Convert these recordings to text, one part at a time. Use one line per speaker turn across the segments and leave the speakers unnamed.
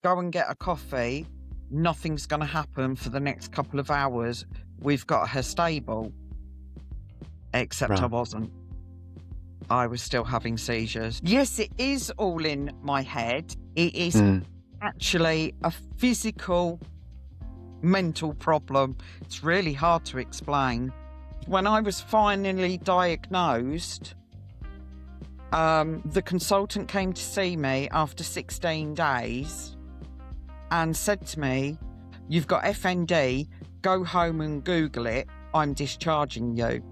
go and get a coffee. Nothing's going to happen for the next couple of hours. We've got her stable. Except I
Right.
wasn't. I was still having seizures. Yes, it is all in my head. It is actually a physical, mental problem. It's really hard to explain. When I was finally diagnosed, the consultant came to see me after 16 days and said to me, "You've got FND, go home and Google it. I'm discharging you."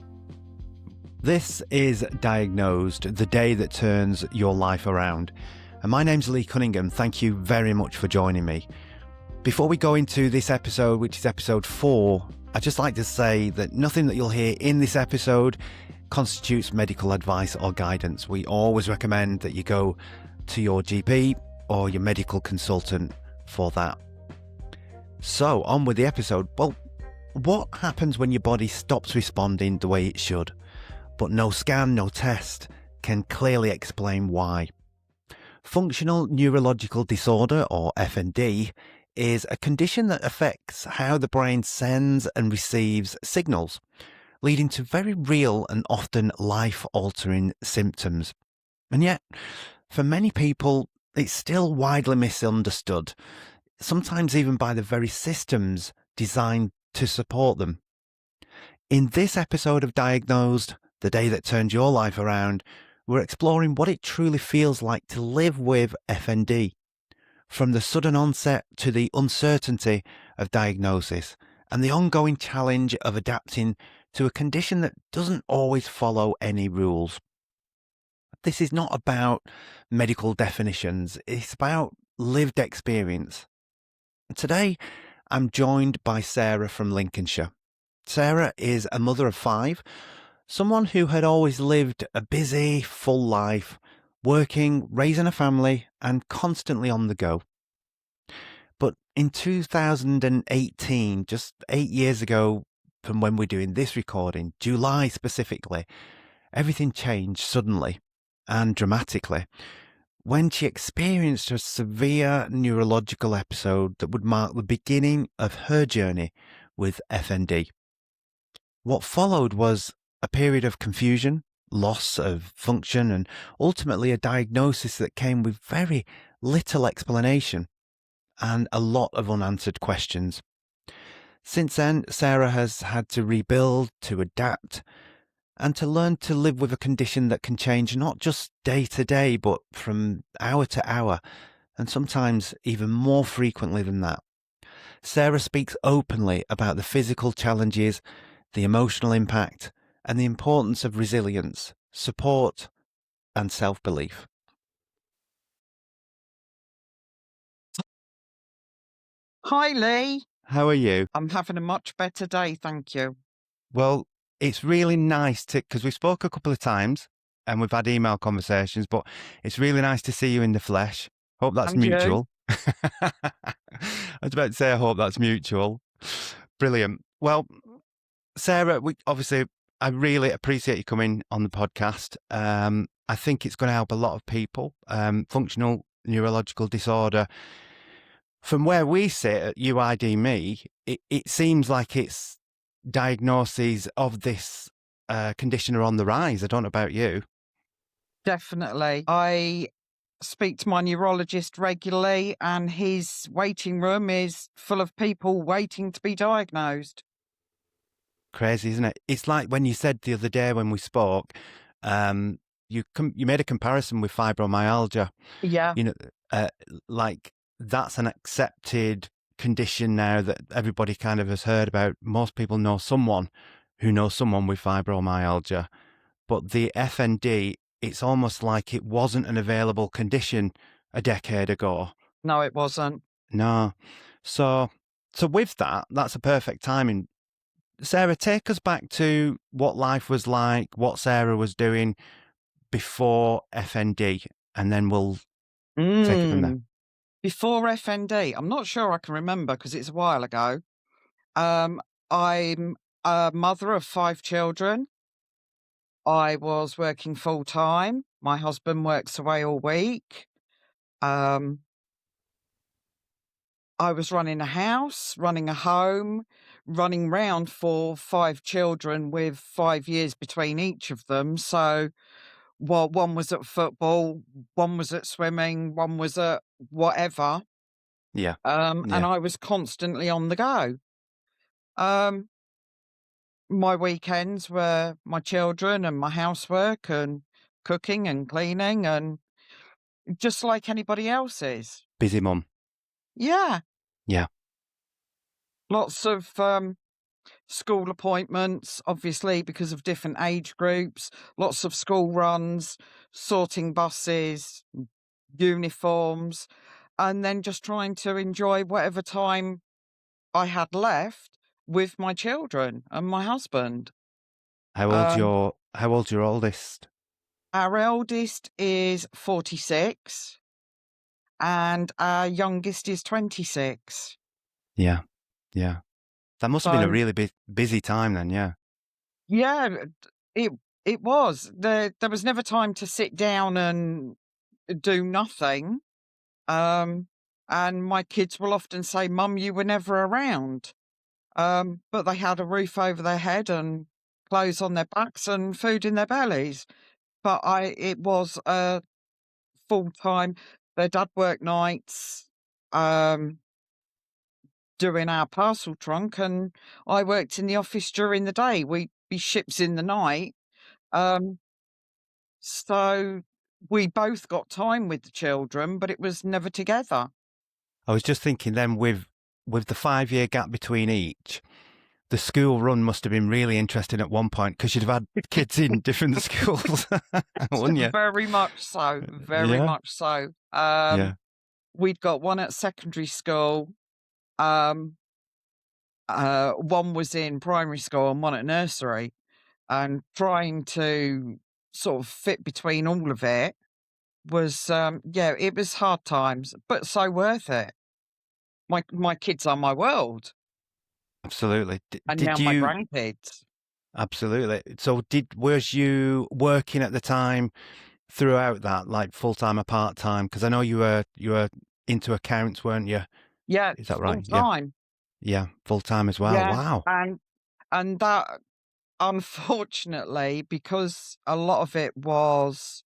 This is Diagnosed, the day that turns your life around. And my name's Lee Cunningham. Thank you very much for joining me. Before we go into this episode, which is episode 4, I'd just like to say that nothing that you'll hear in this episode constitutes medical advice or guidance. We always recommend that you go to your GP or your medical consultant for that. So, on with the episode. Well, what happens when your body stops responding the way it should, but no scan, no test can clearly explain why? Functional Neurological Disorder, or FND, is a condition that affects how the brain sends and receives signals, leading to very real and often life-altering symptoms. And yet, for many people, it's still widely misunderstood, sometimes even by the very systems designed to support them. In this episode of Diagnosed, the day that turned your life around, we're exploring what it truly feels like to live with FND, from the sudden onset to the uncertainty of diagnosis and the ongoing challenge of adapting to a condition that doesn't always follow any rules. This is not about medical definitions, it's about lived experience. Today, I'm joined by Sarah from Lincolnshire. Sarah is a mother of 5, someone who had always lived a busy, full life, working, raising a family, and constantly on the go. But in 2018, just 8 years ago from when we're doing this recording, July specifically, everything changed suddenly and dramatically when she experienced a severe neurological episode that would mark the beginning of her journey with FND. What followed was a period of confusion, loss of function, and ultimately a diagnosis that came with very little explanation and a lot of unanswered questions. Since then, Sarah has had to rebuild, to adapt, and to learn to live with a condition that can change not just day to day, but from hour to hour, and sometimes even more frequently than that. Sarah speaks openly about the physical challenges, the emotional impact, and the importance of resilience, support, and self-belief.
Hi, Lee.
How are you?
I'm having a much better day, thank you.
Well, it's really nice because we spoke a couple of times and we've had email conversations, but it's really nice to see you in the flesh. Hope that's
And you?
mutual. I was about to say, I hope that's mutual. Brilliant. Well, Sarah, I really appreciate you coming on the podcast. I think it's going to help a lot of people. Functional neurological disorder. From where we sit at UID-Me, it seems like it's diagnoses of this condition are on the rise. I don't know about you.
Definitely. I speak to my neurologist regularly, and his waiting room is full of people waiting to be diagnosed.
Crazy, isn't it? It's like when you said the other day when we spoke, you made a comparison with fibromyalgia.
Yeah.
You know, like that's an accepted condition now that everybody kind of has heard about. Most people know someone who knows someone with fibromyalgia, but the FND, it's almost like it wasn't an available condition a decade ago.
No, it wasn't.
No. So with that, that's a perfect timing. Sarah, take us back to what life was like, what Sarah was doing before FND, and then we'll take it from there.
Before FND, I'm not sure I can remember because it's a while ago. I'm a mother of 5 children. I was working full time. My husband works away all week. I was running a house, running a home, running round for 5 children with 5 years between each of them. So, while one was at football, one was at swimming, one was at whatever,
Yeah.
and
Yeah.
I was constantly on the go. Um, my weekends were my children and my housework and cooking and cleaning and just like anybody else's.
Busy mum.
Yeah,
Yeah.
lots of, school appointments, obviously, because of different age groups, lots of school runs, sorting buses, uniforms, and then just trying to enjoy whatever time I had left with my children and my husband. Um,
How old's your oldest?
our eldest is 46 and our youngest is 26.
Yeah. Yeah. That must have been a
So,
really busy time then, yeah.
yeah, it it was. There was never time to sit down and do nothing. Um, and my kids will often say, "Mum, you were never around." But they had a roof over their head and clothes on their backs and food in their bellies. But it was a full time. Their dad worked nights, um, doing our parcel trunk, and I worked in the office during the day. We'd be ships in the night. Um, so we both got time with the children, but it was never together.
I was just thinking then with the 5-year gap between each, the school run must have been really interesting at one point because you'd have had kids in different schools, wouldn't you?
Very much so, very
Yeah.
much so.
Yeah.
We'd got one at secondary school, um, one was in primary school and one at nursery, and trying to sort of fit between all of it was, yeah, it was hard times, but so worth it. My kids are my world,
Absolutely.
and now
Did
my
you
grandkids.
absolutely. So was you working at the time throughout that, like full time or part time? Because I know you were into accounts, weren't you?
Yeah,
Is that
full
right? Yeah.
time.
Yeah. Full time as well.
Yeah,
Wow.
and that, unfortunately, because a lot of it was,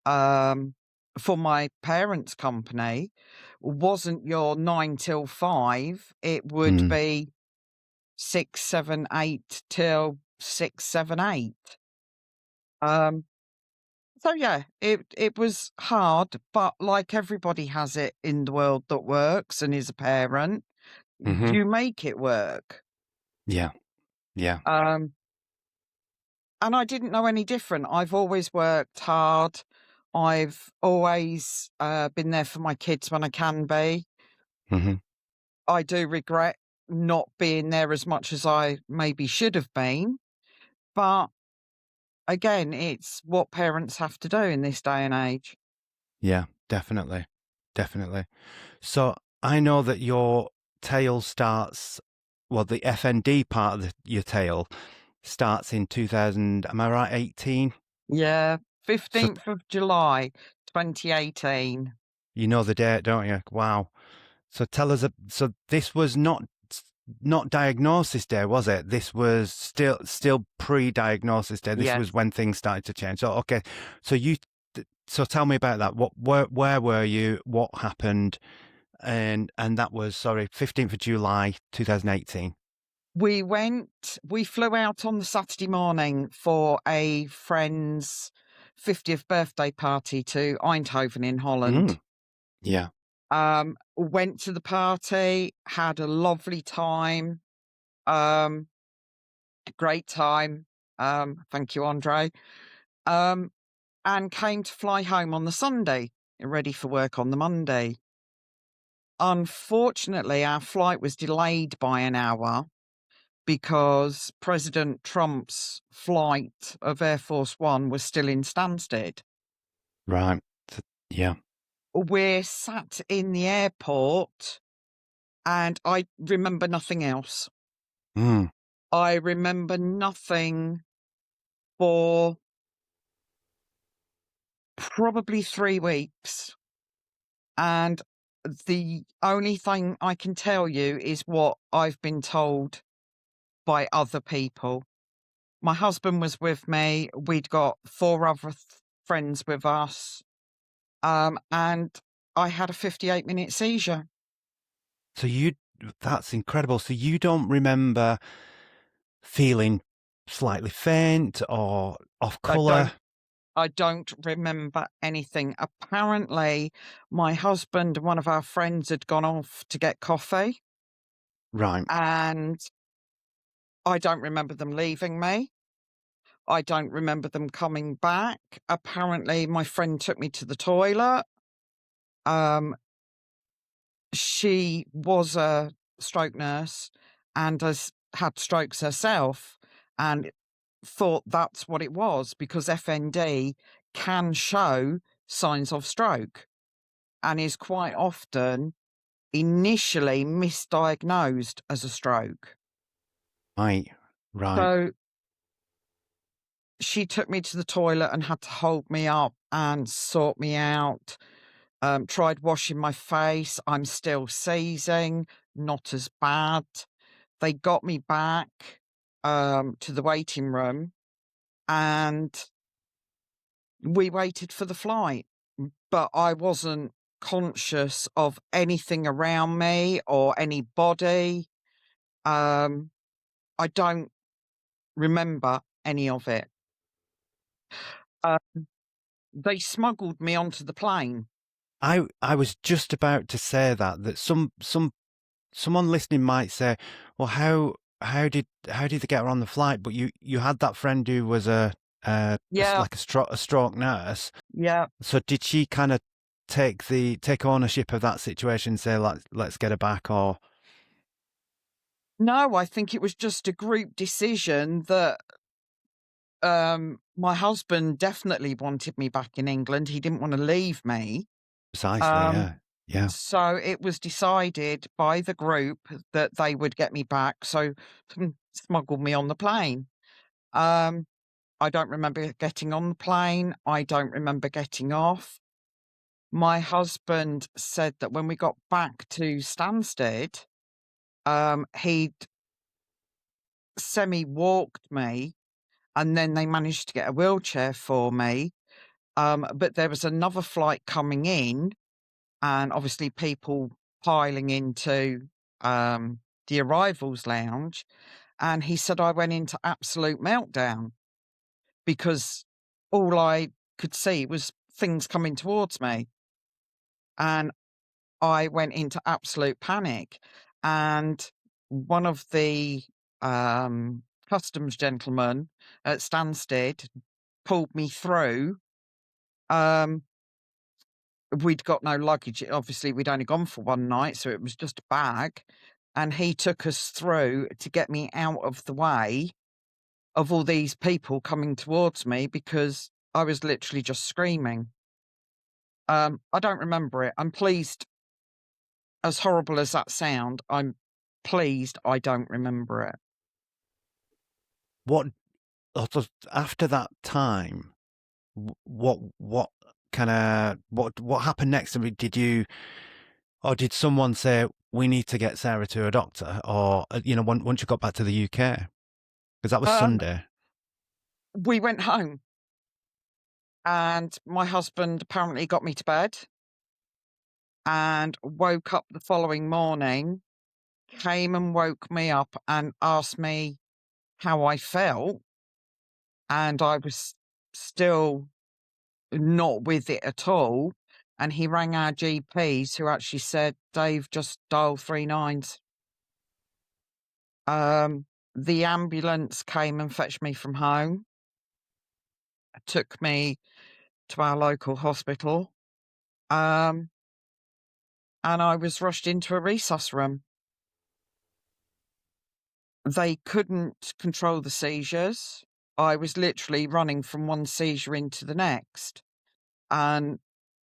um, for my parents' company, wasn't your 9 till 5, it would
Mm.
be 6, 7, 8 till 6, 7, 8. Um, so yeah, it was hard, but like everybody has it in the world that works and is a parent,
Hmm.
you make it work.
Yeah. Yeah.
Um, and I didn't know any different. I've always worked hard. I've always, been there for my kids when I can be.
Hmm.
I do regret not being there as much as I maybe should have been, but again, it's what parents have to do in this day and age.
Yeah. Definitely. Definitely. So I know that your tale starts, well, the FND part of your tale starts in 2000, am I right, 18?
Yeah,
So
15th of July, 2018.
you know the date, don't you? Wow. So tell us, so this was not diagnosis day, was it? This was still pre-diagnosis day. This
Yes.
was when things started to change. So okay, so so tell me about that. Where were you? What happened? And that was, sorry, 15th of July 2018.
We flew out on the Saturday morning for a friend's 50th birthday party to Eindhoven in Holland.
Mm. Yeah.
Went to the party, had a lovely time, um, great time. Thank you, Andre. Um, and came to fly home on the Sunday, ready for work on the Monday. Unfortunately, our flight was delayed by an hour because President Trump's flight of Air Force One was still in Stansted.
Right. Yeah.
We're sat in the airport and I remember nothing else.
Mm.
I remember nothing for probably 3 weeks. And the only thing I can tell you is what I've been told by other people. My husband was with me. We'd got 4 other friends with us. And I had a 58-minute seizure.
So that's incredible. So you don't remember feeling slightly faint or off
I
colour?
don't I don't remember anything. Apparently, my husband and one of our friends had gone off to get coffee,
Right.
and I don't remember them leaving me. I don't remember them coming back. Apparently, my friend took me to the toilet. Um, she was a stroke nurse and has had strokes herself and thought that's what it was because FND can show signs of stroke and is quite often initially misdiagnosed as a stroke.
Right. Right.
So she took me to the toilet and had to hold me up and sort me out. Tried washing my face. I'm still seizing, not as bad. They got me back to the waiting room and we waited for the flight. But I wasn't conscious of anything around me or anybody. I don't remember any of it. Uh, they smuggled me onto the plane.
I was just about to say that someone listening might say, well, how did they get her on the flight? But you had that friend who was
Yeah,
like a stroke nurse.
yeah.
So did she kind of take ownership of that situation and say, let's get her back? Or
No, I think it was just a group decision that my husband definitely wanted me back in England. He didn't want to leave me.
precisely,
Um,
yeah.
so it was decided by the group that they would get me back. So smuggled me on the plane. Um, I don't remember getting on the plane. I don't remember getting off. My husband said that when we got back to Stansted, he'd semi-walked me, and then they managed to get a wheelchair for me. But there was another flight coming in, and obviously people piling into the arrivals lounge. And he said I went into absolute meltdown because all I could see was things coming towards me. And I went into absolute panic. And one of the customs gentlemen at Stansted pulled me through. We'd got no luggage. Obviously, we'd only gone for one night, so it was just a bag. And he took us through to get me out of the way of all these people coming towards me because I was literally just screaming. I don't remember it. I'm pleased, as horrible as that sound, I'm pleased I don't remember it.
What after that time? What kind of what happened next? I mean, did someone say we need to get Sarah to a doctor, or once you got back to the UK, because that was
Um,
Sunday?
we went home and my husband apparently got me to bed and woke up the following morning, came and woke me up and asked me how I felt. And I was still not with it at all. And he rang our GPs who actually said, Dave, just dial 39s. The ambulance came and fetched me from home, took me to our local hospital, and I was rushed into a resus room. They couldn't control the seizures. I was literally running from one seizure into the next. And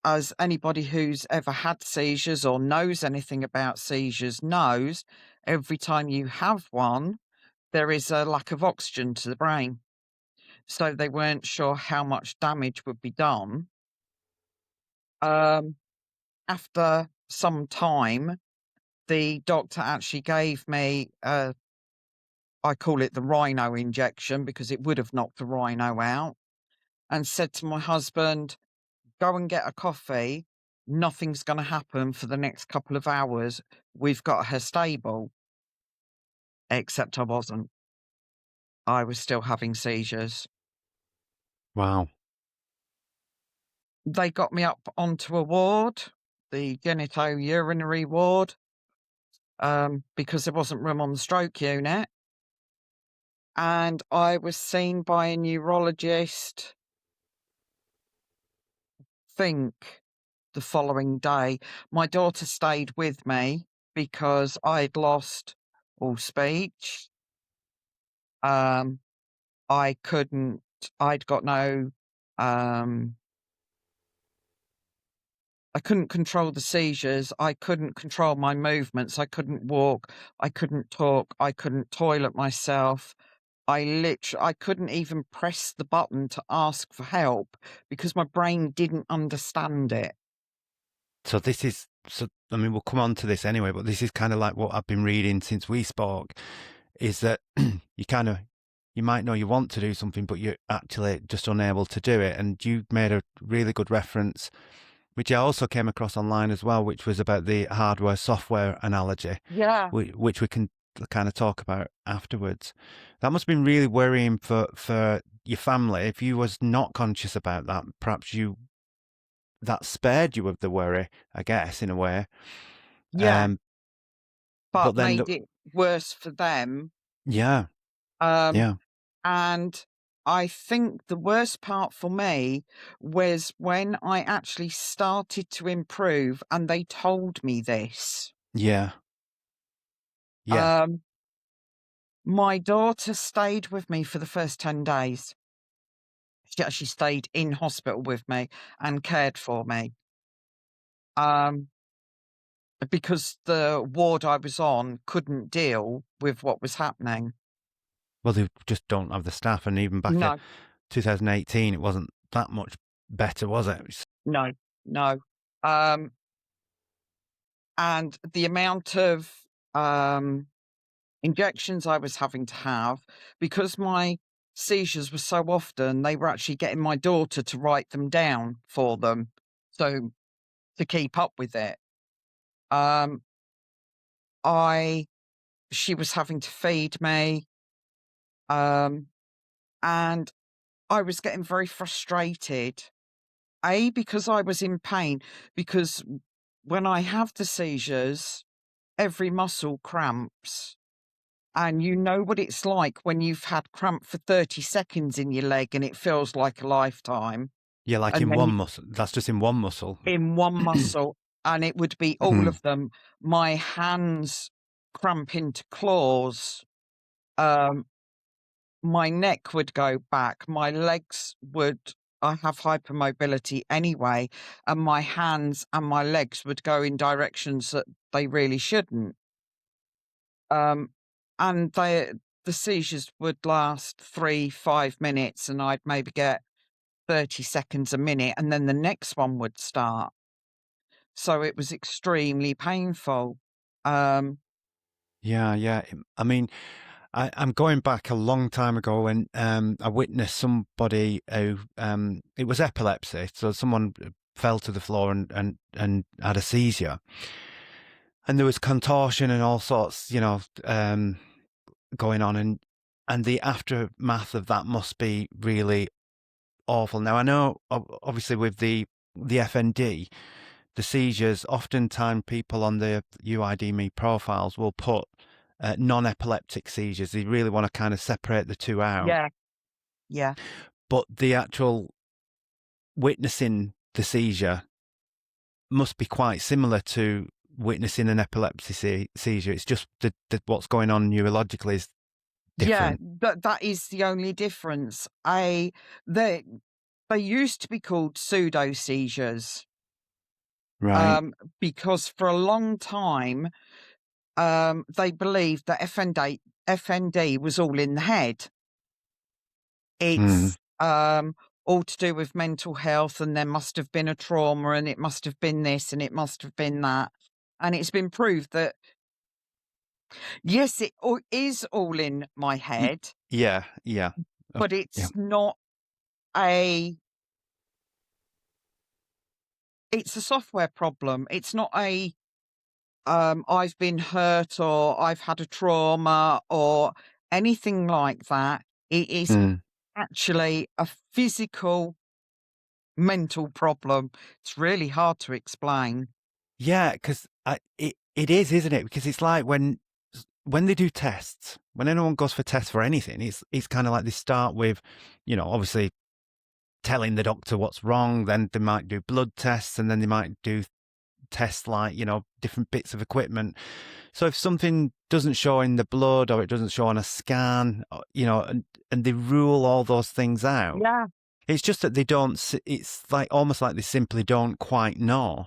as anybody who's ever had seizures or knows anything about seizures knows, every time you have one, there is a lack of oxygen to the brain. So they weren't sure how much damage would be done. After some time, the doctor actually gave me, I call it the rhino injection because it would have knocked the rhino out, and said to my husband, go and get a coffee. Nothing's going to happen for the next couple of hours. We've got her stable. Except I wasn't. I was still having seizures.
Wow.
They got me up onto a ward, the genitourinary ward, because there wasn't room on the stroke unit. And I was seen by a neurologist, think, the following day. My daughter stayed with me because I'd lost all speech. I couldn't, I'd got no, I couldn't control the seizures. I couldn't control my movements. I couldn't walk. I couldn't talk. I couldn't toilet myself. I couldn't even press the button to ask for help because my brain didn't understand it.
So I mean, we'll come on to this anyway, but this is kind of like what I've been reading since we spoke, is that you might know you want to do something, but you're actually just unable to do it. And you made a really good reference, which I also came across online as well, which was about the hardware-software analogy.
Yeah.
Which we can kind of talk about afterwards. That must have been really worrying for your family. If you was not conscious about that, perhaps that spared you of the worry, I guess, in a way.
Yeah. But
then
made it worse for them.
Yeah. Yeah.
And I think the worst part for me was when I actually started to improve and they told me this.
Yeah. Yeah.
My daughter stayed with me for the first 10 days. She actually stayed in hospital with me and cared for me. Because the ward I was on couldn't deal with what was happening.
Well, they just don't have the staff, and even back in 2018, it wasn't that much better, was it?
No. And the amount of injections I was having to have, because my seizures were so often, they were actually getting my daughter to write them down for them, so to keep up with it. She was having to feed me, and I was getting very frustrated. Because I was in pain, because when I have the seizures, every muscle cramps. And you know what it's like when you've had cramp for 30 seconds in your leg and it feels like a lifetime.
Yeah, like in one muscle. That's just in one muscle.
In one muscle. And it would be all of them. My hands cramp into claws. My neck would go back. My legs would, I have hypermobility anyway, and my hands and my legs would go in directions that they really shouldn't. And the seizures would last 3-5 minutes, and I'd maybe get 30 seconds a minute, and then the next one would start. So it was extremely painful.
Yeah. I mean, I'm going back a long time ago when I witnessed somebody who it was epilepsy. So someone fell to the floor and had a seizure, and there was contortion and all sorts, going on, and the aftermath of that must be really awful. Now I know, obviously, with the FND, the seizures, oftentimes people on the UID-me profiles will put non-epileptic seizures. They really want to kind of separate the two out.
Yeah.
But the actual witnessing the seizure must be quite similar to witnessing an epilepsy seizure. It's just that what's going on neurologically is different.
Yeah, that is the only difference. They used to be called pseudo seizures.
Right.
Because for a long time, they believed that FND was all in the head. It's all to do with mental health, and there must have been a trauma, and it must have been this, and it must have been that. And it's been proved that, yes, is all in my
Y-
head,
yeah, yeah,
but
yeah.
it's not a it's a software problem. It's not I've been hurt or I've had a trauma or anything like that. It is
Mm.
actually a physical mental problem. It's really hard to explain.
Yeah, because it is, isn't it? Because it's like when they do tests, when anyone goes for tests for anything, it's kind of like they start with, obviously telling the doctor what's wrong. Then they might do blood tests, and then they might do tests like different bits of equipment. So if something doesn't show in the blood or it doesn't show on a scan, and they rule all those things out.
Yeah,
It's just that they don't. It's like almost like they simply don't quite know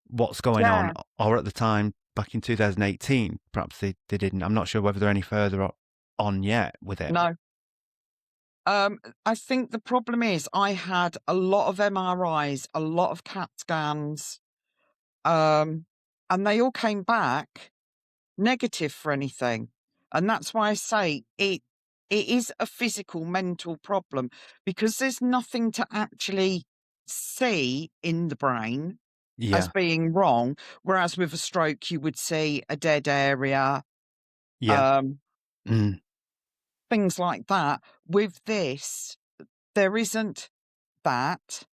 what's going on,
yeah,
or at the time back in 2018, perhaps they didn't. I'm not sure whether they're any further on yet with it.
no. I think the problem is I had a lot of MRIs, a lot of CAT scans, and they all came back negative for anything. And that's why I say it is a physical mental problem because there's nothing to actually see in the brain as
Yeah,
being wrong. Whereas with a stroke, you would see a dead area,
yeah,
um,
mm,
things like that. With this, there isn't that,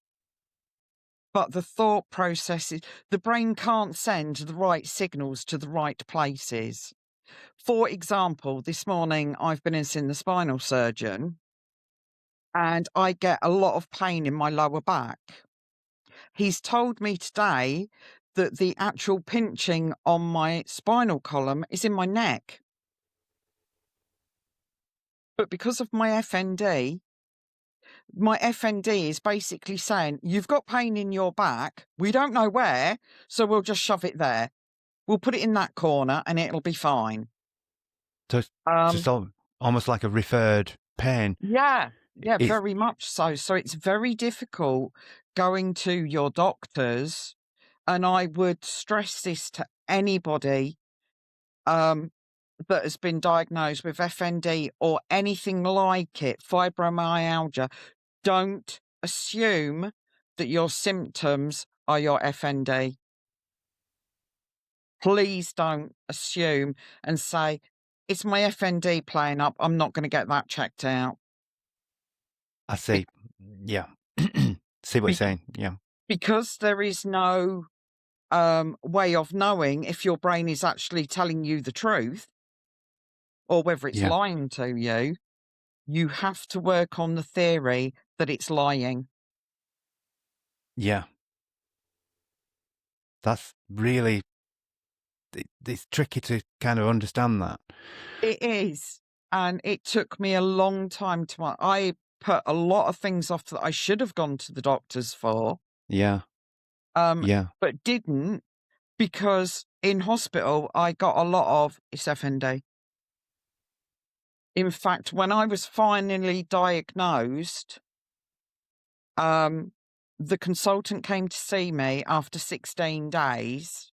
but the thought processes, the brain can't send the right signals to the right places. For example, this morning I've been in to see the spinal surgeon and I get a lot of pain in my lower back. He's told me today that the actual pinching on my spinal column is in my neck. But because of my FND is basically saying, you've got pain in your back. We don't know where, so we'll just shove it there. We'll put it in that corner and it'll be fine.
so it's just
Um,
almost like a referred pain.
yeah, yeah,
It's
very much so. So it's very difficult going to your doctors. And I would stress this to anybody um, that has been diagnosed with FND or anything like it, fibromyalgia. Don't assume that your symptoms are your FND. Please don't assume and say, it's my FND playing up. I'm not going to get that checked out.
I
Be-
see. Yeah, see what you're
be-
saying. Yeah,
because there is no way of knowing if your brain is actually telling you the truth or whether it's
yeah,
lying to you, you have to work on the theory that it's lying.
yeah. That's really it's tricky to kind of understand that.
It is. And it took me a long time I put a lot of things off that I should have gone to the doctors for,
Yeah,
um,
yeah.
but didn't because in hospital I got a lot of it's FND. In fact, when I was finally diagnosed, um, the consultant came to see me after 16 days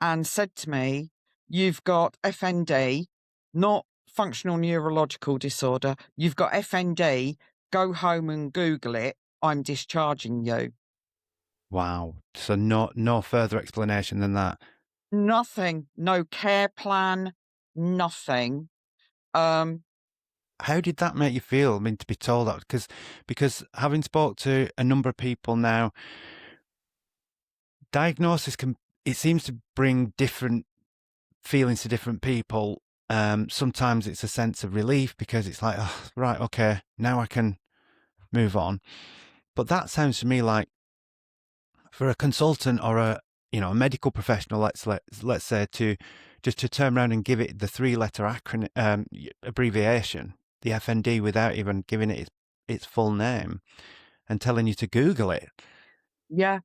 and said to me, you've got FND, not functional neurological disorder. You've got FND. Go home and Google it. I'm discharging you.
Wow. So no further explanation than that.
Nothing, no care plan, nothing. Um,
How did that make you feel? I mean, to be told that, because having spoke to a number of people now, diagnosis it seems to bring different feelings to different people. Sometimes it's a sense of relief because it's like, oh, right, okay, now I can move on. But that sounds to me like for a consultant or a medical professional, let's say to just to turn around and give it the 3-letter acronym abbreviation, the FND, without even giving it its full name and telling you to Google it.
yeah,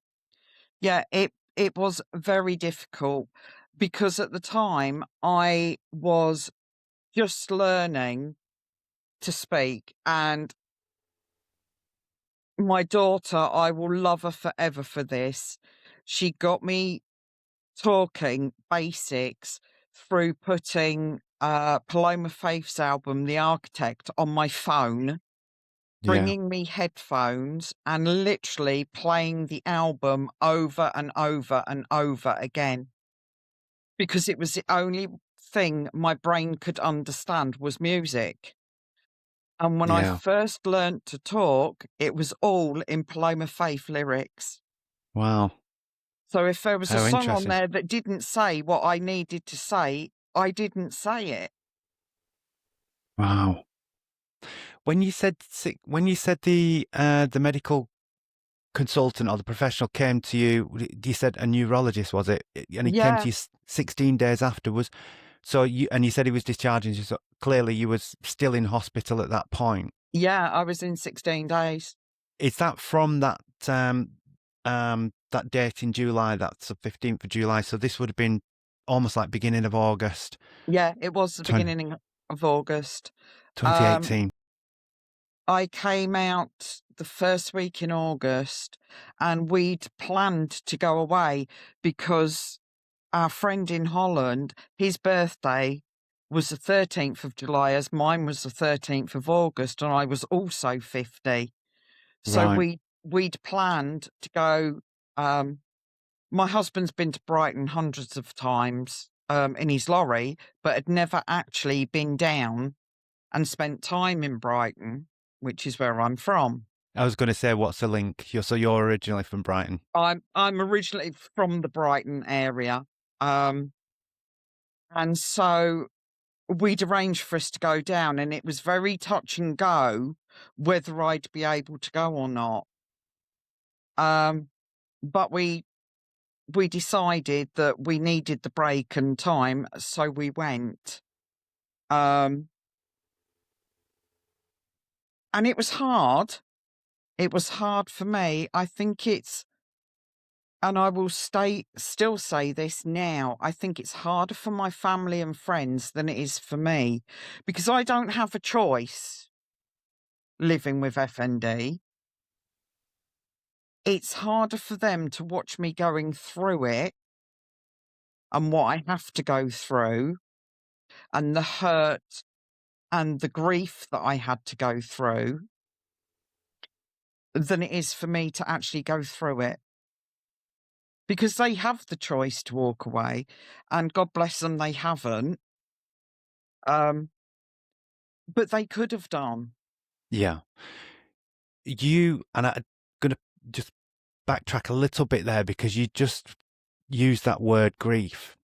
yeah, it was very difficult because at the time I was just learning to speak and my daughter, I will love her forever for this. She got me talking basics through putting Paloma Faith's album, The Architect, on my phone,
Yeah.
bringing me headphones and literally playing the album over and over and over again. Because it was the only thing my brain could understand was music. And when I
Yeah.
first learnt to talk, it was all in Paloma Faith lyrics.
Wow.
So if there was a
How
song on
interesting.
there that didn't say what I needed to say, I didn't say it.
Wow. When you said the medical consultant or the professional came to you, you said a neurologist, was it? And he came to
Yeah,
you 16 days afterwards. So you said he was discharging you. So clearly you was still in hospital at that point.
yeah, I was in 16 days.
Is that from that date in July? That's the 15th of July. So this would have been almost like beginning of August
Yeah, it was the
20,
beginning of August. Um,
2018.
I came out the first week in August and we'd planned to go away because our friend in Holland, his birthday was the 13th of July, as mine was the 13th of August, and I was also 50. So
Right.
we'd planned to go. My husband's been to Brighton hundreds of times in his lorry, but had never actually been down and spent time in Brighton, which is where I'm from.
I was going to say, what's the link? You're originally from Brighton.
I'm originally from the Brighton area, um, and so we'd arranged for us to go down, and it was very touch and go whether I'd be able to go or not. But we decided that we needed the break and time, so we went. Um, and it was hard. It was hard for me. I think and I will still say this now, I think it's harder for my family and friends than it is for me because I don't have a choice living with FND. It's harder for them to watch me going through it and what I have to go through and the hurt and the grief that I had to go through than it is for me to actually go through it. Because they have the choice to walk away, and God bless them, they haven't. But they could have done.
Yeah. And I'm going to just backtrack a little bit there because you just used that word grief.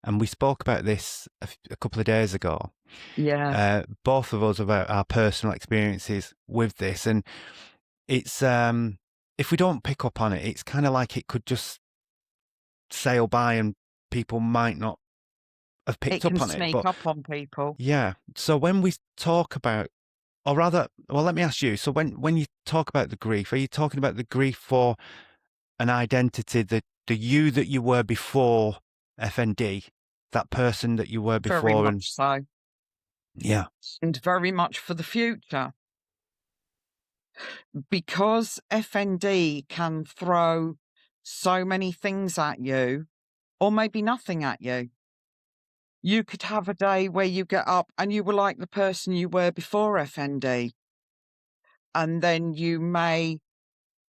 And we spoke about this a couple of days ago.
Yeah,
Both of us about our personal experiences with this. And it's, if we don't pick up on it, it's kind of like it could just sail by and people might not have
it
picked
can
up on it.
sneak
But
up on people.
yeah. So when we talk about, or rather, well, let me ask you. So when you talk about the grief, are you talking about the grief for an identity, the you that you were before FND, that person that you were
Very
before? And
much so.
yeah,
And very much for the future. Because FND can throw so many things at you, or maybe nothing at you. You could have a day where you get up and you were like the person you were before FND. And then you may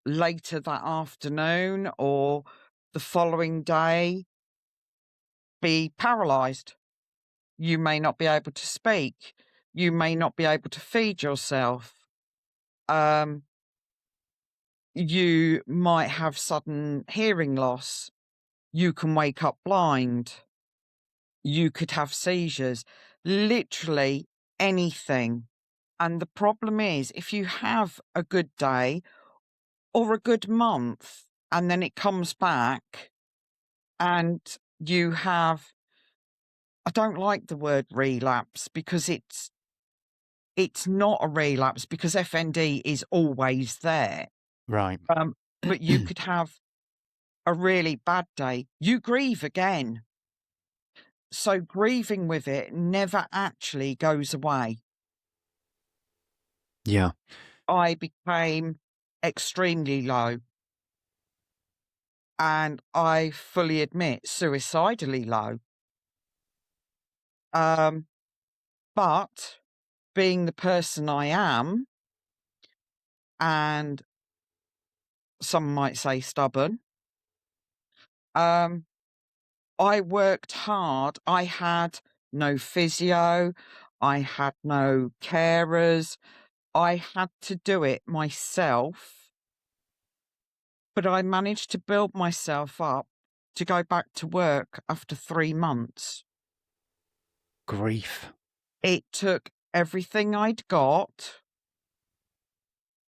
later that afternoon or the following day be paralyzed. You may not be able to speak. You may not be able to feed yourself. You might have sudden hearing loss. You can wake up blind. You could have seizures. Literally anything. And the problem is, if you have a good day or a good month and then it comes back and you have, I don't like the word relapse because it's not a relapse because FND is always there.
right.
But you could have a really bad day. You grieve again. So grieving with it never actually goes away.
Yeah.
I became extremely low. and I fully admit suicidally low. But being the person I am, and some might say stubborn, I worked hard. I had no physio, I had no carers. I had to do it myself, but I managed to build myself up to go back to work after 3 months.
Grief.
It took everything I'd got.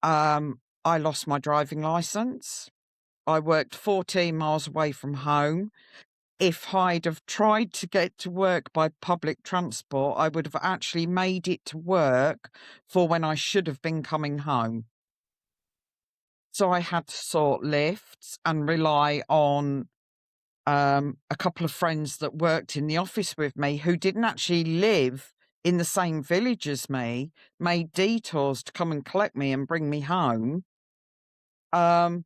I lost my driving license. I worked 14 miles away from home. If I'd have tried to get to work by public transport, I would have actually made it to work for when I should have been coming home. So I had to sort lifts and rely on a couple of friends that worked in the office with me who didn't actually live in the same village as me, made detours to come and collect me and bring me home. And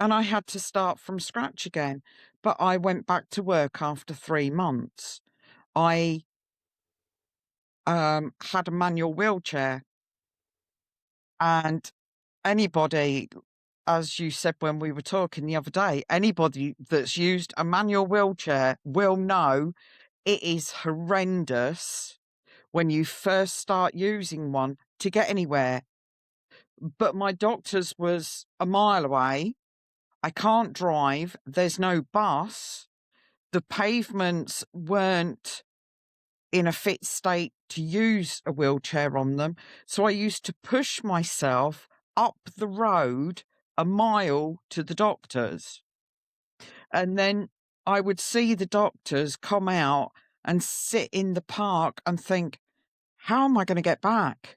I had to start from scratch again. But I went back to work after 3 months. I had a manual wheelchair, and anybody, as you said when we were talking the other day, anybody that's used a manual wheelchair will know it is horrendous when you first start using one to get anywhere. But my doctor's was a mile away. I can't drive. There's no bus. The pavements weren't in a fit state to use a wheelchair on them. So I used to push myself up the road a mile to the doctor's. And then I would see the doctors come out and sit in the park and think, how am I going to get back?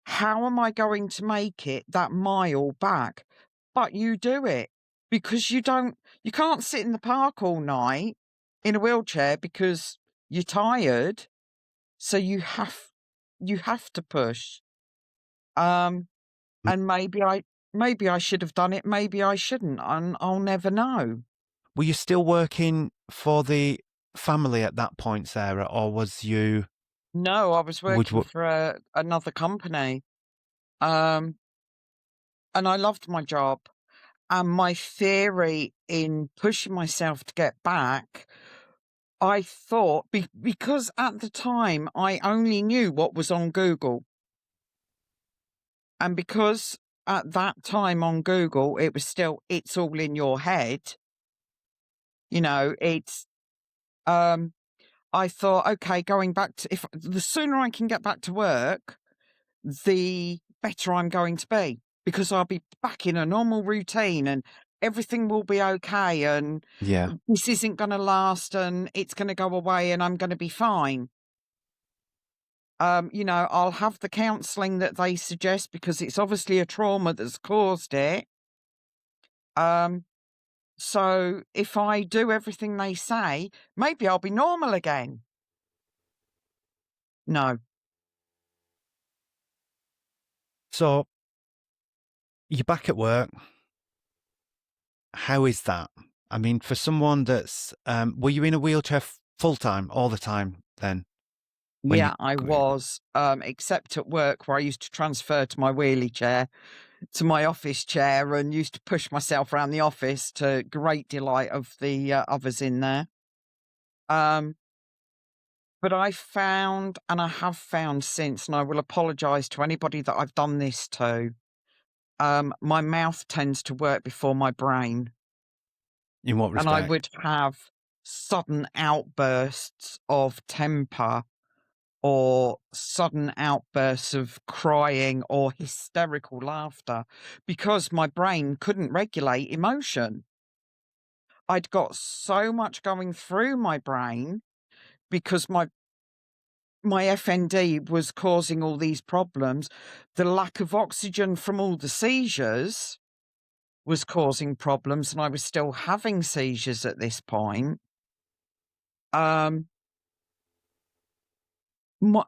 How am I going to make it that mile back? But you do it because you can't sit in the park all night in a wheelchair because you're tired. So you have to push. And maybe I should have done it. Maybe I shouldn't. And I'll never know.
Were you still working for the family at that point, Sarah, or was you?
No, I was working for another company. And I loved my job. And my theory in pushing myself to get back, I thought, because at the time I only knew what was on Google. And because at that time on Google, it was still, it's all in your head. You know, it's, I thought, okay, going back to, if the sooner I can get back to work, the better I'm going to be, because I'll be back in a normal routine and everything will be okay. And this isn't going to last and it's going to go away and I'm going to be fine. You know, I'll have the counselling that they suggest because it's obviously a trauma that's caused it. So if I do everything they say, maybe I'll be normal again. No.
So you're back at work. How is that? I mean, for someone that's, were you in a wheelchair full time all the time then?
Yeah, I was, except at work where I used to transfer to my wheelie chair to my office chair and used to push myself around the office to great delight of the others in there. But I found, and I have found since, and I will apologise to anybody that I've done this to, my mouth tends to work before my brain.
In what respect?
And I would have sudden outbursts of temper or sudden outbursts of crying or hysterical laughter because my brain couldn't regulate emotion. I'd got so much going through my brain because my FND was causing all these problems. The lack of oxygen from all the seizures was causing problems, and I was still having seizures at this point.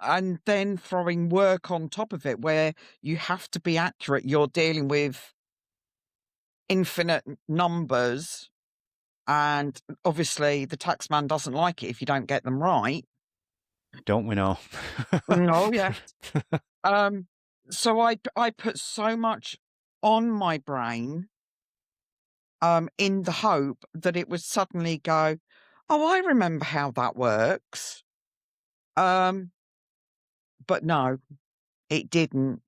And then throwing work on top of it where you have to be accurate. You're dealing with infinite numbers, and obviously the taxman doesn't like it if you don't get them right.
Don't we know?
Oh, yeah. So I put so much on my brain, in the hope that it would suddenly go, "Oh, I remember how that works." Um, but no, it didn't.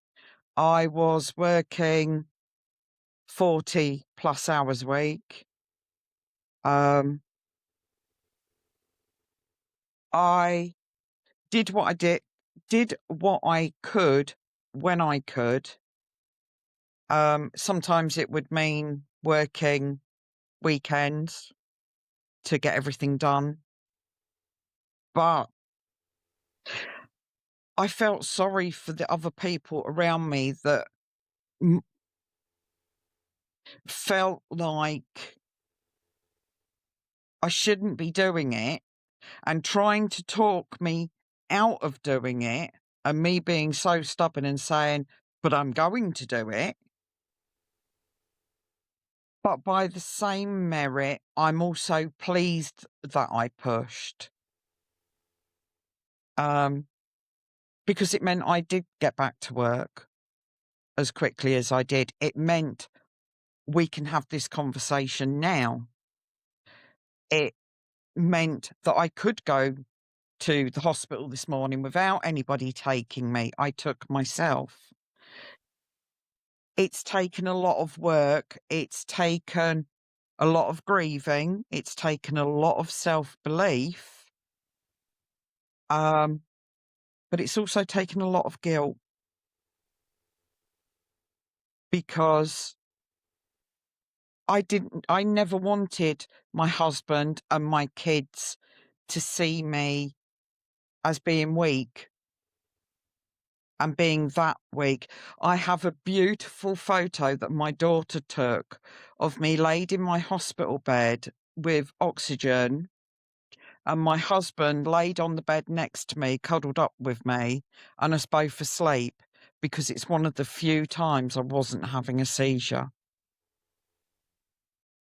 I was working 40 plus hours a week. Um, I did what I did what I could when I could. Sometimes it would mean working weekends to get everything done, but I felt sorry for the other people around me that m felt like I shouldn't be doing it, and trying to talk me out of doing it, and me being so stubborn and saying, "But I'm going to do it." But by the same merit, I'm also pleased that I pushed, um, because it meant I did get back to work as quickly as I did. It meant we can have this conversation now. It meant that I could go to the hospital this morning without anybody taking me. I took myself. It's taken a lot of work. It's taken a lot of grieving. It's taken a lot of self-belief. But it's also taken a lot of guilt because I never wanted my husband and my kids to see me as being weak and being that weak. I have a beautiful photo that my daughter took of me laid in my hospital bed with oxygen, and my husband laid on the bed next to me, cuddled up with me, and us both asleep, because it's one of the few times I wasn't having a seizure.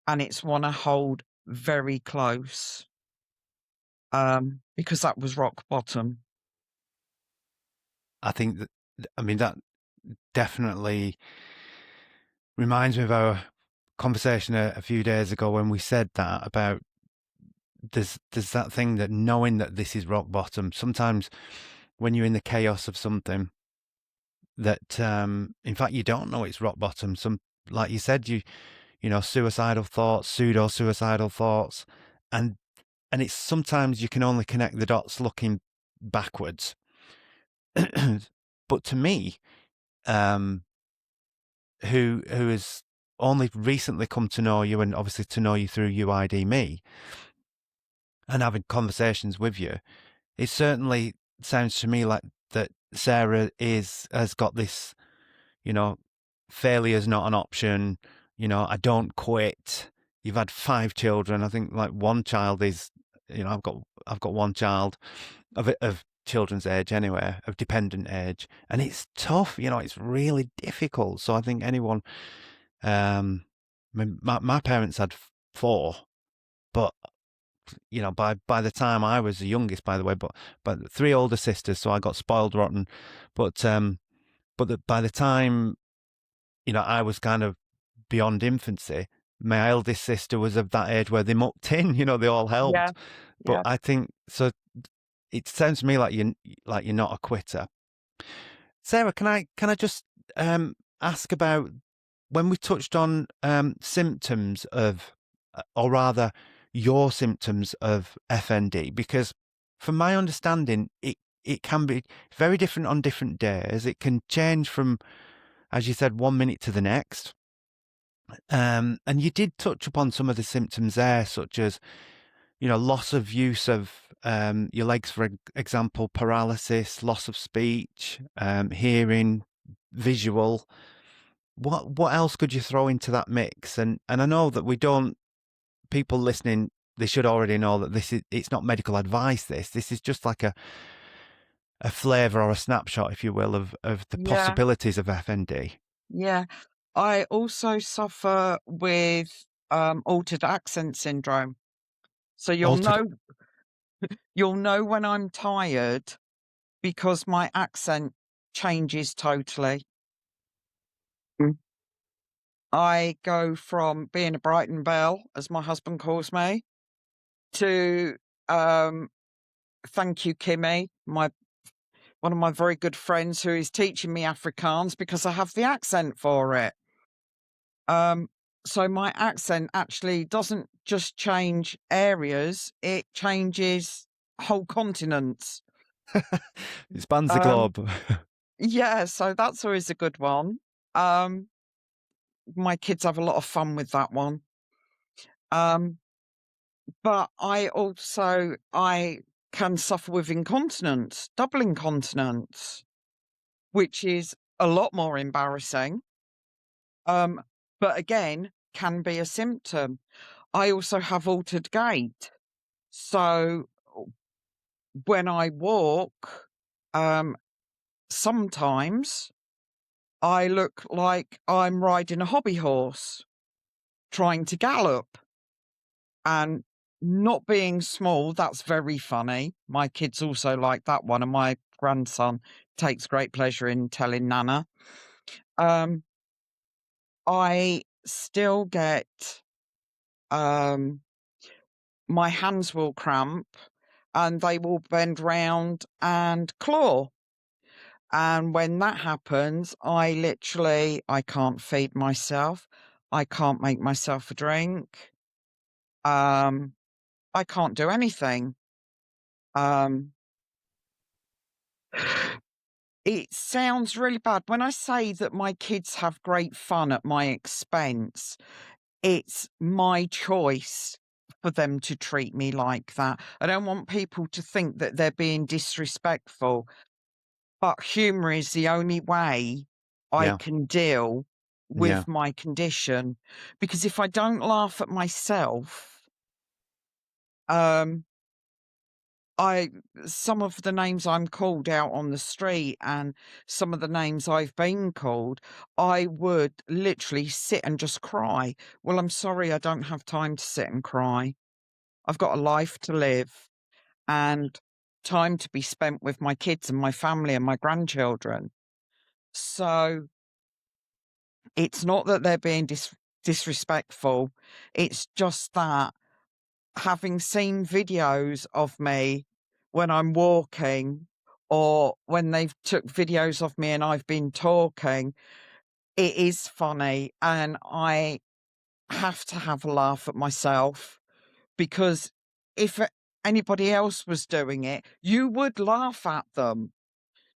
And it's one I hold very close, because that was rock bottom.
I think that, I mean, that definitely reminds me of our conversation a few days ago when we said that about there's that thing that knowing that this is rock bottom. Sometimes when you're in the chaos of something that, in fact, you don't know it's rock bottom. Like you said, you know, suicidal thoughts, pseudo suicidal thoughts, and it's sometimes you can only connect the dots looking backwards. But to me, who has only recently come to know you, and obviously to know you through UID Me and having conversations with you, it certainly sounds to me like that Sarah has got this, you know, failure's not an option, you know, I don't quit. You've had 5 children. I think like one child is, you know, I've got one child of children's age anyway, of dependent age, and it's tough, you know, it's really difficult. So I think anyone, I mean, my parents had 4, but you know, by the time I was the youngest, by the way, but 3 older sisters, so I got spoiled rotten. But by the time, you know, I was kind of beyond infancy, my eldest sister was of that age where they mucked in, you know, they all helped.
Yeah,
But
yeah.
I think so. It sounds to me like you're not a quitter. Sarah, can I just ask about when we touched on symptoms of, or rather, your symptoms of FND? Because from my understanding, it can be very different on different days. It can change from, as you said, 1 minute to the next. And you did touch upon some of the symptoms there, such as, you know, loss of use of your legs, for example, paralysis, loss of speech, hearing, visual. What else could you throw into that mix? And I know that people listening, they should already know that it's not medical advice. This is just like a flavour or a snapshot, if you will, of the
Yeah,
possibilities of FND.
yeah. I also suffer with altered accent syndrome. So
Altered.
you'll know when I'm tired because my accent changes totally. Mm. I go from being a Brighton Belle, as my husband calls me, to um, thank you, Kimmy, one of my very good friends who is teaching me Afrikaans because I have the accent for it. Um, so my accent actually doesn't just change areas, it changes whole continents.
It spans the
Um,
globe.
yeah, so that's always a good one. Um, my kids have a lot of fun with that one. Um, but I can suffer with incontinence, double incontinence, which is a lot more embarrassing. Um, but again, can be a symptom. I also have altered gait. So when I walk, um, sometimes I look like I'm riding a hobby horse trying to gallop. And not being small, that's very funny. My kids also like that one, and my grandson takes great pleasure in telling Nana. Um, I still get my hands will cramp and they will bend round and claw. And when that happens, I can't feed myself. I can't make myself a drink. Um, I can't do anything. Um, it sounds really bad. When I say that my kids have great fun at my expense, it's my choice for them to treat me like that. I don't want people to think that they're being disrespectful, but humour is the only way I
Yeah,
can deal
yeah.
with my condition. Because if I don't laugh at myself, um, I some of the names I'm called out on the street and some of the names I've been called, I would literally sit and just cry. Well, I'm sorry, I don't have time to sit and cry. I've got a life to live and time to be spent with my kids and my family and my grandchildren. So it's not that they're being disrespectful. It's just that having seen videos of me when I'm walking or when they've took videos of me and I've been talking, it is funny and I have to have a laugh at myself because if anybody else was doing it, you would laugh at them.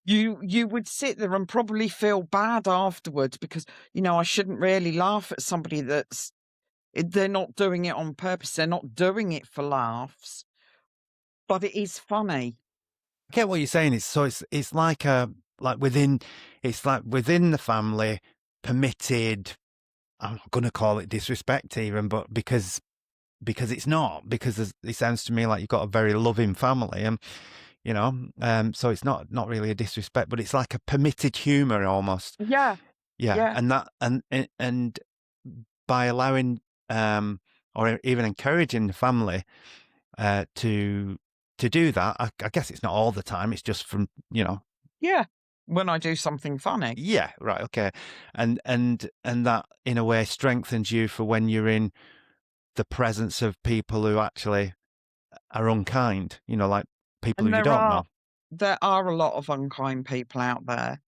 You would sit there and probably feel bad afterwards because, I shouldn't really laugh at somebody they're not doing it on purpose. They're not doing it for laughs. But it is funny.
I get what you're saying. It's like within the family permitted. I'm not going to call it disrespect even, but because it's not, because it sounds to me like you've got a very loving family, and so it's not really a disrespect, but it's like a permitted humor almost.
Yeah,
Yeah,
yeah,
and that and by allowing or even encouraging the family to do that, I guess it's not all the time. It's just from
yeah. When I do something funny.
yeah, right, okay, and that in a way strengthens you for when you're in the presence of people who actually are unkind. Like people who
And
you don't know.
there are a lot of unkind people out there.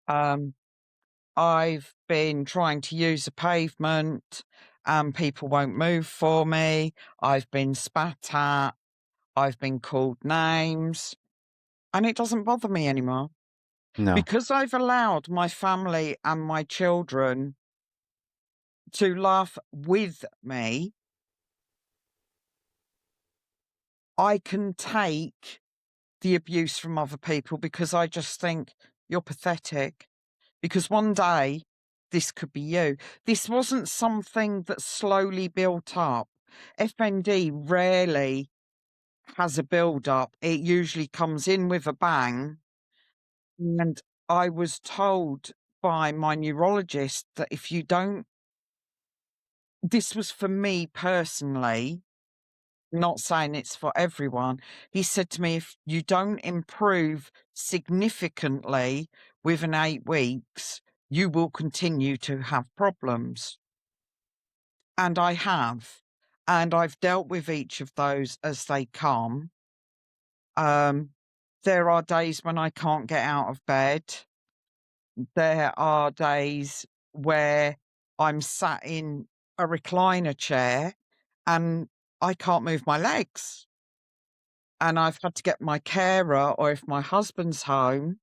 Um, I've been trying to use a pavement and people won't move for me. I've been spat at. I've been called names. And it doesn't bother me anymore.
No,
Because I've allowed my family and my children to laugh with me, I can take the abuse from other people because I just think you're pathetic. Because one day this could be you. This wasn't something that slowly built up. FND rarely has a build up. It usually comes in with a bang. And I was told by my neurologist that if you don't, this was for me personally, not saying it's for everyone. He said to me, if you don't improve significantly within 8 weeks, you will continue to have problems. And I have. And I've dealt with each of those as they come. There are days when I can't get out of bed. There are days where I'm sat in a recliner chair and I can't move my legs. And I've had to get my carer, or if my husband's home,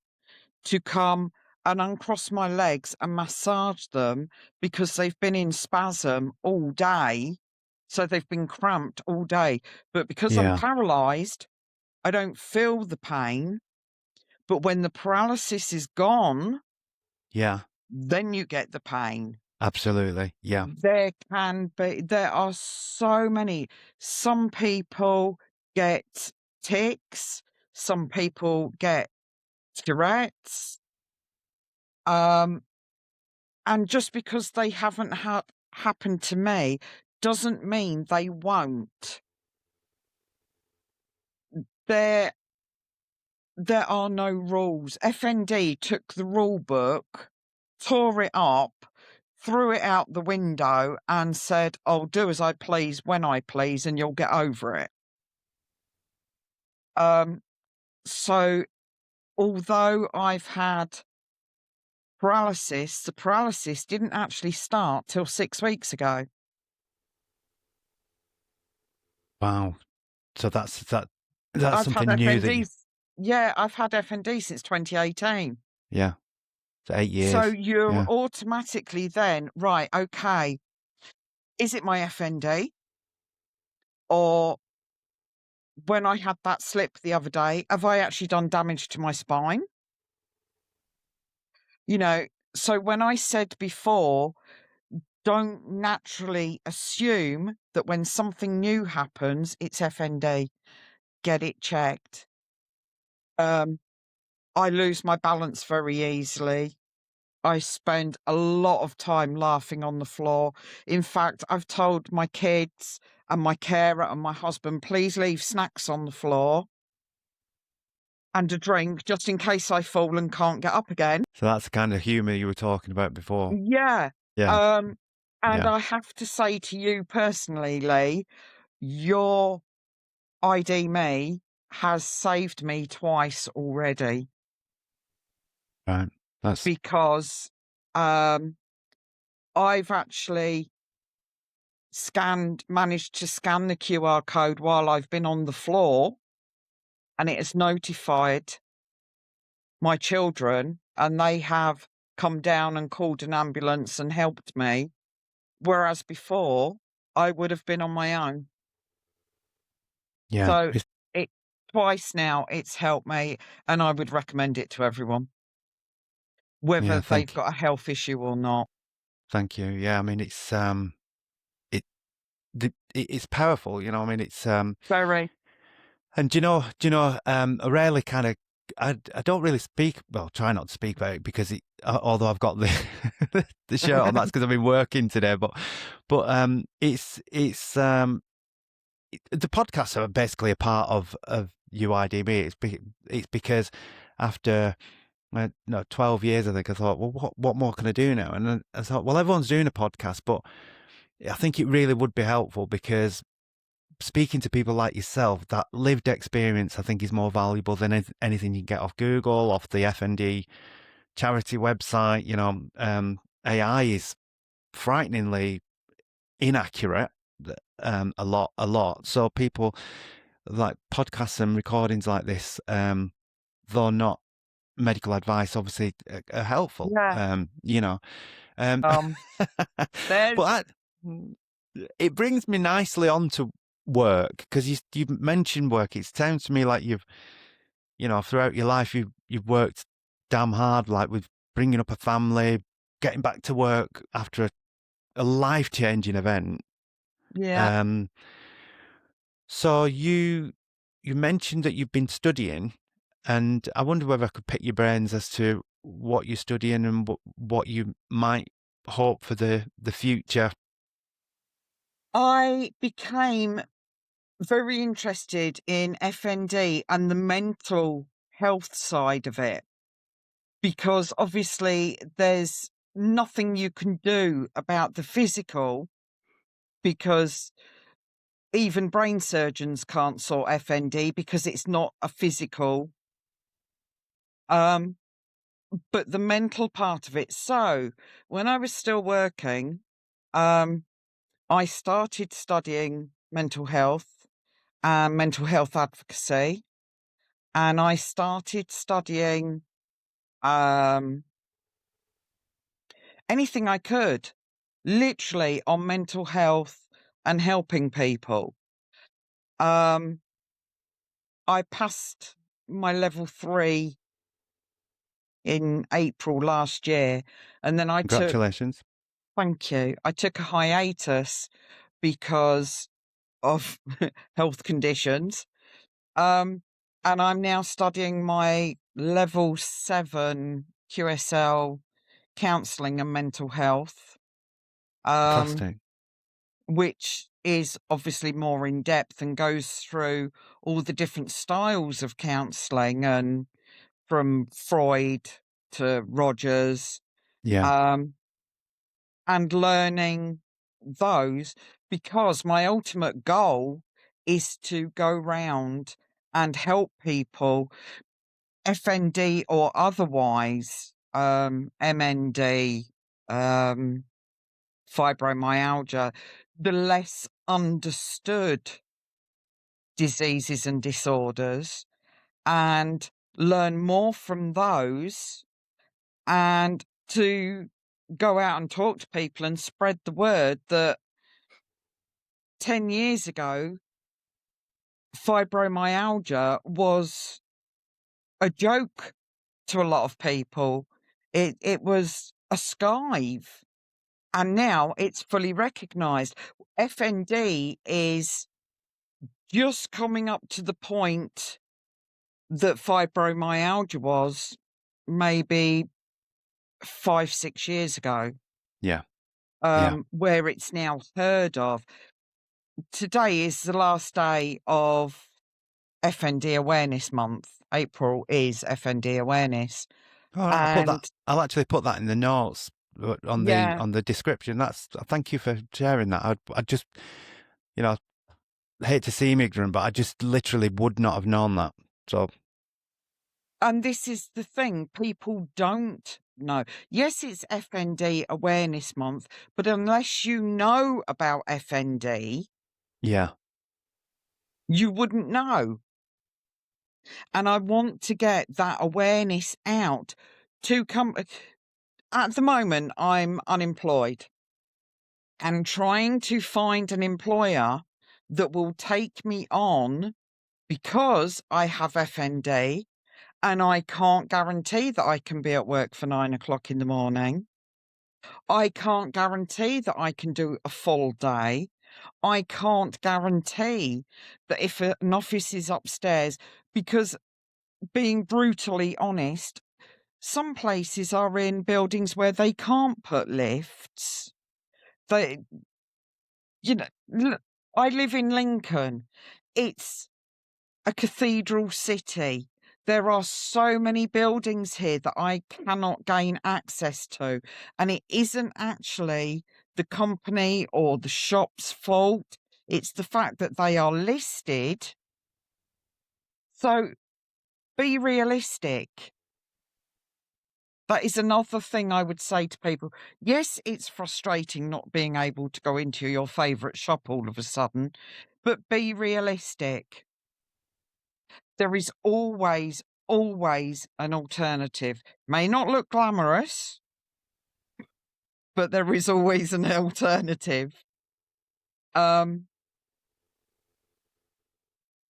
to come and uncross my legs and massage them because they've been in spasm all day. So they've been cramped all day. But because I'm
Yeah.
paralysed, I don't feel the pain. But when the paralysis is gone,
Yeah.
then you get the pain.
Absolutely. Yeah.
There are so many. Some people get tics, some people get Tourette's. And just because they haven't happened to me doesn't mean they won't. There are no rules. FND took the rule book, tore it up, threw it out the window and said, "I'll do as I please when I please and you'll get over it." So although I've had paralysis, the paralysis didn't actually start till 6 weeks ago.
Wow. So that's
I've
something
had
new that you.
FND. Yeah, I've had FND since 2018.
Yeah. So 8
So
years.
you're
Yeah.
automatically then, right, okay, is it my FND? Or when I had that slip the other day, have I actually done damage to my spine? You know, so when I said before, don't naturally assume that when something new happens, it's FND. Get it checked. I lose my balance very easily. I spend a lot of time laughing on the floor. In fact, I've told my kids and my carer and my husband, please leave snacks on the floor and a drink just in case I fall and can't get up again.
So that's the kind of humour you were talking about before.
Yeah.
Yeah.
And
Yeah.
I have to say to you personally, Lee, your ID Me has saved me twice already
Right. That's
because I've actually managed to scan the QR code while I've been on the floor, and it has notified my children, and they have come down and called an ambulance and helped me. Whereas before, I would have been on my own.
yeah.
So it twice now it's helped me, and I would recommend it to everyone, whether
Yeah.
they've got a health issue or not.
Thank you. Yeah. I mean, it's it's powerful. You know. I mean, it's
Very.
And I rarely kind of, I don't really speak, well, try not to speak about it because although I've got the the shirt on, that's because I've been working today. But it's the podcasts are basically a part of UIDB. It's because after 12 years, I think I thought, well, what more can I do now? And then I thought, well, everyone's doing a podcast, but I think it really would be helpful because speaking to people like yourself, that lived experience, I think, is more valuable than anything you can get off Google, off the FND charity website. AI is frighteningly inaccurate, a lot. So people like podcasts and recordings like this, though not medical advice, obviously are helpful.
Yeah.
But it brings me nicely on to work because you mentioned work. It sounds to me like throughout your life you've worked damn hard, like with bringing up a family, getting back to work after a life-changing event.
Yeah.
So you mentioned that you've been studying, and I wonder whether I could pick your brains as to what you're studying and what you might hope for the future?
I became very interested in FND and the mental health side of it, because obviously there's nothing you can do about the physical, because even brain surgeons can't sort FND because it's not a physical. Um, but the mental part of it. So when I was still working, I started studying mental health and mental health advocacy, and I started studying anything I could, literally on mental health and helping people. I passed my level 3 in April last year, and then
Congratulations.
thank you, I took a hiatus because of health conditions. And I'm now studying my level 7 QSL counselling and mental health,
Fantastic.
which is obviously more in depth and goes through all the different styles of counselling, and from Freud to Rogers,
Yeah.
and learning those, because my ultimate goal is to go round and help people, FND or otherwise, MND, fibromyalgia, the less understood diseases and disorders, and learn more from those, and to go out and talk to people and spread the word that 10 years ago, fibromyalgia was a joke to a lot of people. It was a skive, and now it's fully recognised. FND is just coming up to the point that fibromyalgia was maybe 5-6 years ago,
Yeah. Yeah.
where it's now heard of. Today is the last day of FND Awareness Month. April is FND Awareness.
All right,
And
I'll actually put that in the notes on
yeah,
the description. Thank you for sharing that. I just, you know, hate to seem ignorant, but I just literally would not have known that. So
and this is the thing, people don't know. Yes, it's FND Awareness Month, but unless you know about FND,
yeah,
you wouldn't know. And I want to get that awareness out to come. At the moment, I'm unemployed and trying to find an employer that will take me on, because I have FND and I can't guarantee that I can be at work for 9 o'clock in the morning. I can't guarantee that I can do a full day. I can't guarantee that if an office is upstairs, because, being brutally honest, some places are in buildings where they can't put lifts. They, look, I live in Lincoln. It's a cathedral city. There are so many buildings here that I cannot gain access to. And it isn't actually the company or the shop's fault. It's the fact that they are listed. So be realistic. That is another thing I would say to people. Yes, it's frustrating not being able to go into your favourite shop all of a sudden, but be realistic. There is always, always an alternative. May not look glamorous, but there is always an alternative.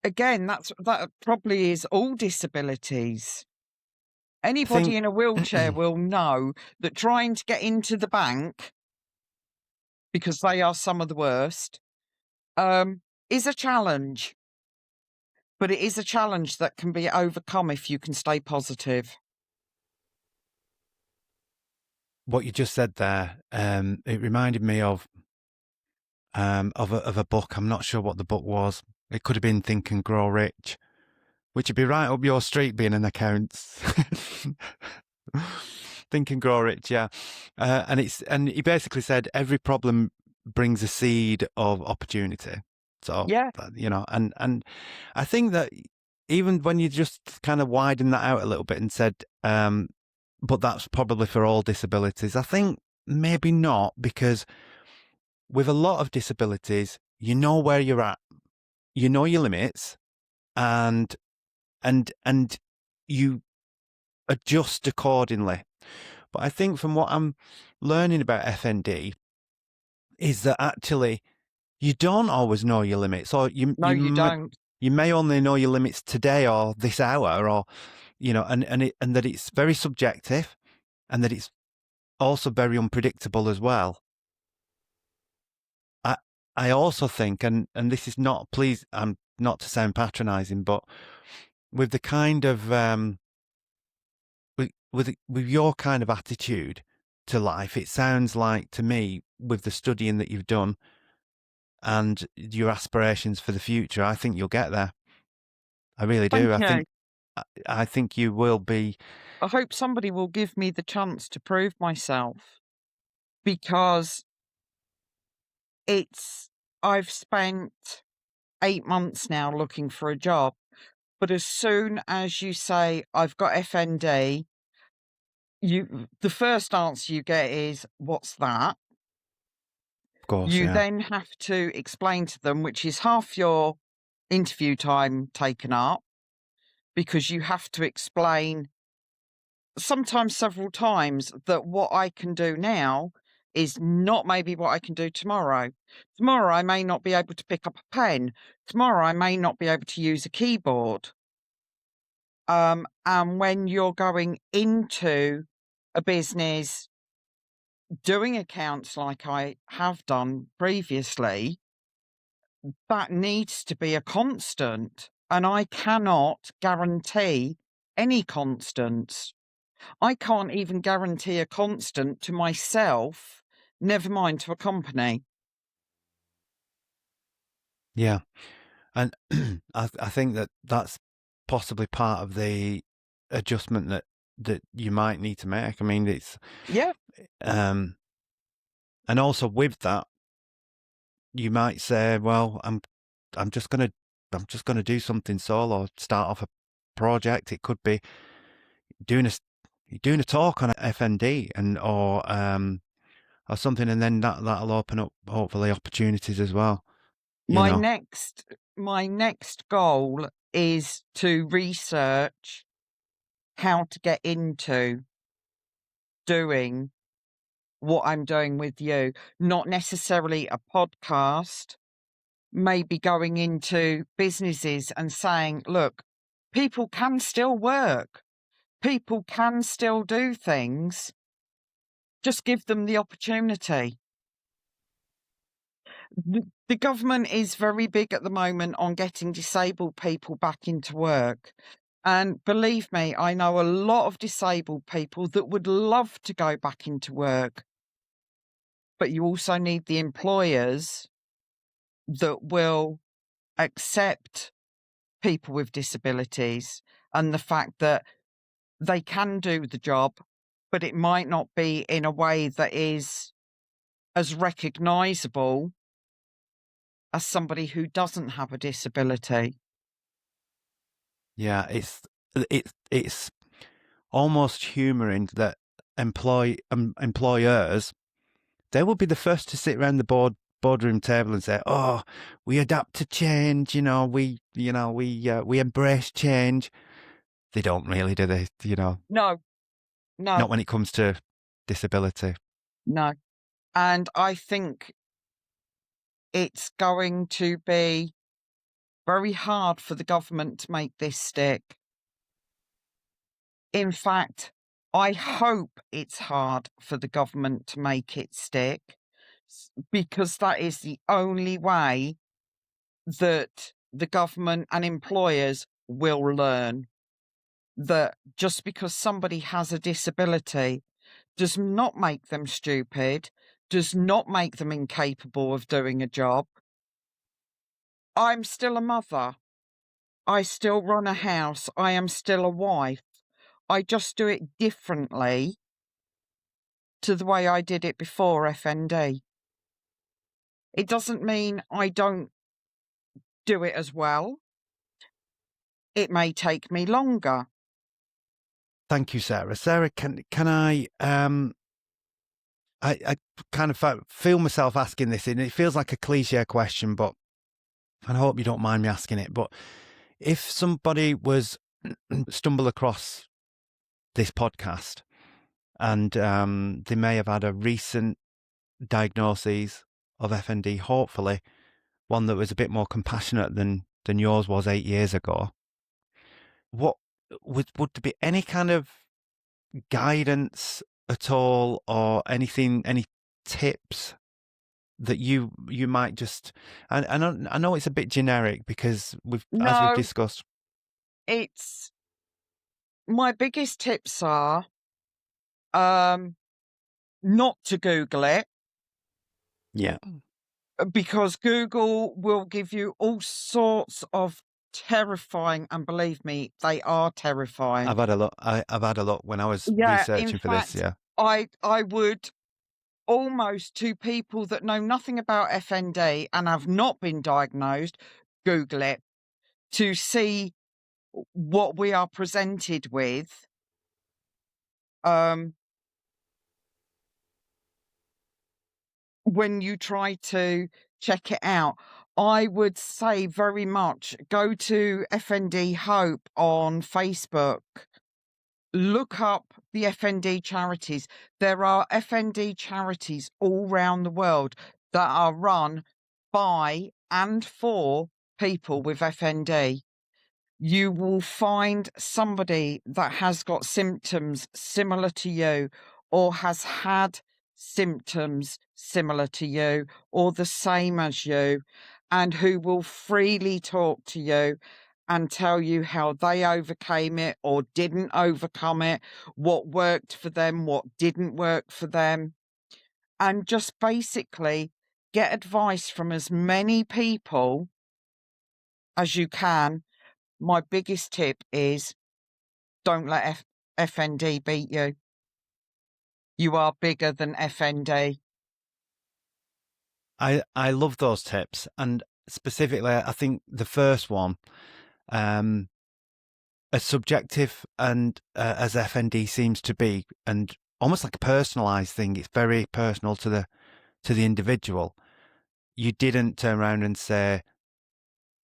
Again, that probably is all disabilities.
I
Anybody
think
in a wheelchair will know that trying to get into the bank, because they are some of the worst, is a challenge. But it is a challenge that can be overcome if you can stay positive.
what you just said there, it reminded me of a book. I'm not sure what the book was. It could have been Think and Grow Rich, which would be right up your street, being an accounts. Think and Grow Rich, yeah. And he basically said every problem brings a seed of opportunity. So
Yeah.
and I think that even when you just kind of widen that out a little bit and said, but that's probably for all disabilities, I think maybe not, because with a lot of disabilities, you know where you're at, you know your limits, and you adjust accordingly. But I think from what I'm learning about FND is that actually you don't always know your limits, or
No, you don't.
you may only know your limits today or this hour, or and that it's very subjective, and that it's also very unpredictable as well. I also think, and this is not, please, I'm not to sound patronising, but with the kind of with your kind of attitude to life, it sounds like to me, with the studying that you've done and your aspirations for the future, I think you'll get there. I really do.
Thank you.
I think you will be.
I hope somebody will give me the chance to prove myself, because I've spent 8 months now looking for a job. But as soon as you say, I've got FND, the first answer you get is, what's that?
Of course,
You
yeah.
then have to explain to them, which is half your interview time taken up, because you have to explain, sometimes several times, that what I can do now is not maybe what I can do tomorrow. Tomorrow I may not be able to pick up a pen. Tomorrow I may not be able to use a keyboard. And when you're going into a business doing accounts like I have done previously, that needs to be a constant. And I cannot guarantee any constants. I can't even guarantee a constant to myself, never mind to a company.
Yeah. And I think that that's possibly part of the adjustment that you might need to make. I mean, it's
Yeah.
and also with that, you might say, well, I'm just gonna do something solo, start off a project. It could be doing a talk on FND or something, and then that'll open up hopefully opportunities as well.
My next goal is to research how to get into doing what I'm doing with you. Not necessarily a podcast, maybe going into businesses and saying, look, people can still work. People can still do things. Just give them the opportunity. The government is very big at the moment on getting disabled people back into work. And believe me, I know a lot of disabled people that would love to go back into work. But you also need the employers that will accept people with disabilities, and the fact that they can do the job, but it might not be in a way that is as recognisable as somebody who doesn't have a disability.
Yeah, it's almost humouring that employers, they will be the first to sit around the boardroom table and say, "Oh, we adapt to change. We embrace change." They don't really, do they?
No,
Not when it comes to disability.
no. And I think it's going to be very hard for the government to make this stick. In fact, I hope it's hard for the government to make it stick, because that is the only way that the government and employers will learn that just because somebody has a disability does not make them stupid, does not make them incapable of doing a job. I'm still a mother. I still run a house. I am still a wife. I just do it differently to the way I did it before FND. It doesn't mean I don't do it as well. It may take me longer.
Thank you, Sarah. Sarah, can I kind of feel myself asking this, and it feels like a cliche question, but I hope you don't mind me asking it. But if somebody was stumble across this podcast and they may have had a recent diagnosis of FND, hopefully one that was a bit more compassionate than yours was 8 years ago, what would there be any kind of guidance at all, or anything, any tips that you might just, and I know it's a bit generic because as we've discussed,
it's my biggest tips are not to Google it.
Yeah.
Because Google will give you all sorts of terrifying, and believe me, they are terrifying.
I've had a look. I've had a look when I was researching for this. Yeah,
I would almost, to people that know nothing about FND and have not been diagnosed, Google it to see what we are presented with. When you try to check it out, I would say very much go to FND Hope on Facebook. Look up the FND charities. There are FND charities all around the world that are run by and for people with FND. You will find somebody that has got symptoms similar to you, or has had symptoms similar to you or the same as you, and who will freely talk to you and tell you how they overcame it or didn't overcome it, what worked for them, what didn't work for them. And just basically get advice from as many people as you can. My biggest tip is don't let FND beat you. You are bigger than FND.
I love those tips, and specifically, I think the first one, as subjective and as FND seems to be, and almost like a personalised thing. It's very personal to the individual. You didn't turn around and say,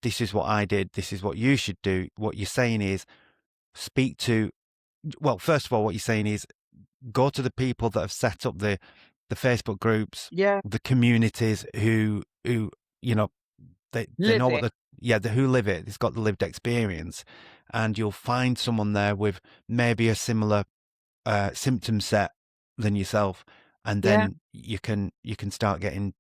"This is what I did. This is what you should do." What you're saying is, speak to. Well, first of all, what you're saying is, go to the people that have set up the Facebook groups, the communities who you know, they know what who live it. It's got the lived experience, and you'll find someone there with maybe a similar symptom set than yourself, and then you can start getting